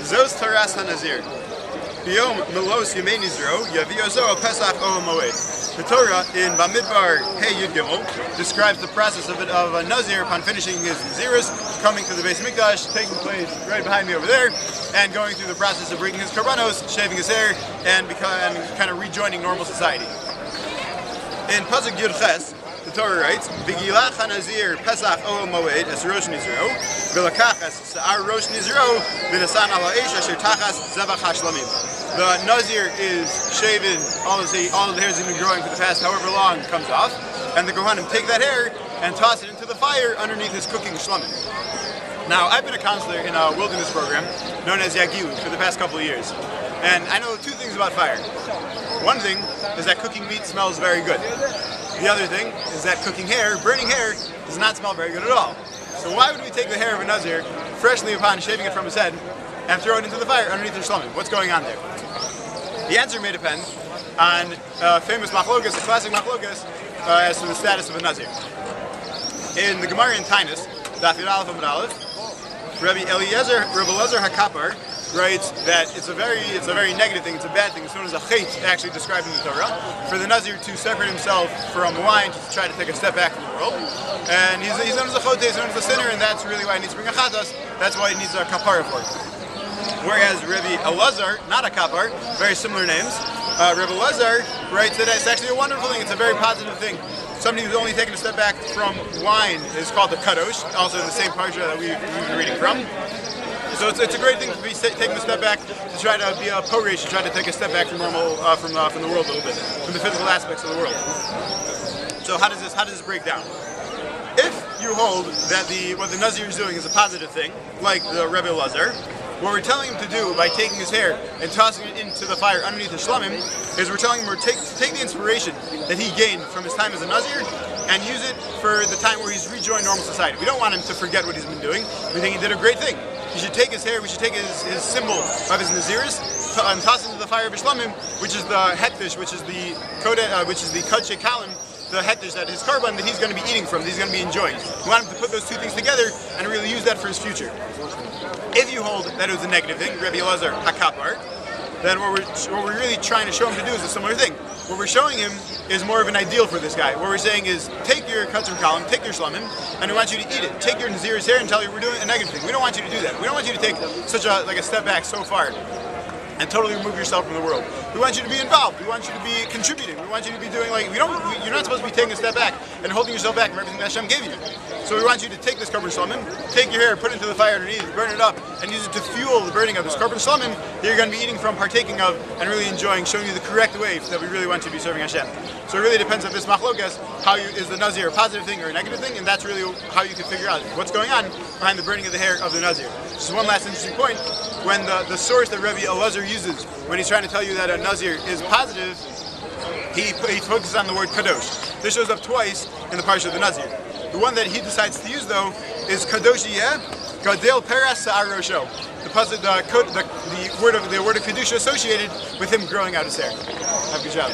Zos Taras HaNazir. Biyom Melos Yemei Nizro, Yaviozo Al Pesach Oel Moed. The Torah in Bamidbar Hey Yud Gimel describes the process of a Nazir upon finishing his Naziris, coming to the Beis Mikdash, taking place right behind me over there, and going through the process of bringing his karbanos, shaving his hair, and kind of rejoining normal society. In Pasuk Yud Ches, the Torah writes, "V'gilach hanazir Pesach Oel Moed es Rosh Nizro, v'lakach es Sa'ar Rosh Nizro, v'nasan al ha'esh asher tachas zevach hashlamim." The Nazir is shaven, all of the hairs that have been growing for the past however long comes off, and the Kohanim take that hair and toss it into the fire underneath his cooking shlamim. Now, I've been a counselor in a wilderness program known as Yagilu for the past couple of years, and I know two things about fire. One thing is that cooking meat smells very good. The other thing is that cooking hair, burning hair, does not smell very good at all. So why would we take the hair of a Nazir, freshly upon shaving it from his head, and throw it into the fire underneath their shlamim? What's going on there? The answer may depend on famous machlokas, the classic machlokas, as to the status of a Nazir. In the Gemara in Tainus, Daf Yud Aleph Amud Aleph, Rabbi Eliezer Hakapar writes that it's a very negative thing, it's a bad thing. It's known as a chait, actually described in the Torah, for the Nazir to separate himself from wine, to try to take a step back from the world. And he's known as a chote, he's known as a sinner, and that's really why he needs to bring a chatas. That's why he needs a kapara for it. Whereas Rabbi Elazar, not a kapar, very similar names, Rabbi Elazar writes that it's actually a wonderful thing, it's a very positive thing. Somebody who's only taken a step back from wine is called a kadosh, also the same parsha that we've been reading from. So it's a great thing to be taking a step back, to try to be a poresh, to try to take a step back from normal, from the world a little bit, from the physical aspects of the world. So how does this break down? If you hold that what the Nazir is doing is a positive thing, like the Rebbe Elazar, what we're telling him to do by taking his hair and tossing it into the fire underneath the shlamim is we're telling him to take the inspiration that he gained from his time as a Nazir and use it for the time where he's rejoined normal society. We don't want him to forget what he's been doing. We think he did a great thing. We should take his hair, we should take his symbol of his Naziris and toss it into the fire of his shlamim, which is the hetfish, which is the kadshe kalim, the hetfish that his karban that he's going to be eating from, that he's going to be enjoying. We want him to put those two things together and really use that for his future. If you hold that it was a negative thing, Rabbi Elazar Hakapar, then what we're really trying to show him to do is a similar thing. What we're showing him is more of an ideal for this guy. What we're saying is, take your katzim kalim, take your shlamim, and we want you to eat it. Take your Nazir's hair and tell you we're doing a negative thing. We don't want you to do that. We don't want you to take such a step back so far and totally remove yourself from the world. We want you to be involved. We want you to be contributing. We want you to be doing you're not supposed to be taking a step back and holding yourself back from everything that Hashem gave you. So we want you to take this korban shlamim, take your hair, put it into the fire underneath, burn it up, and use it to fuel the burning of this korban shlamim that you're going to be eating from, partaking of, and really enjoying, showing you the correct way that we really want you to be serving Hashem. So it really depends on this machlokas, is the Nazir a positive thing or a negative thing, and that's really how you can figure out what's going on behind the burning of the hair of the Nazir. Just one last interesting point, when the source that Rabbi Elazar uses when he's trying to tell you that a Nazir is positive, he focuses on the word kadosh. This shows up twice in the parsha of the Nazir. The one that he decides to use, though, is kadosh yeh gadel peras sa'ar rosho. The word of kedusha associated with him growing out his hair. Have a good job.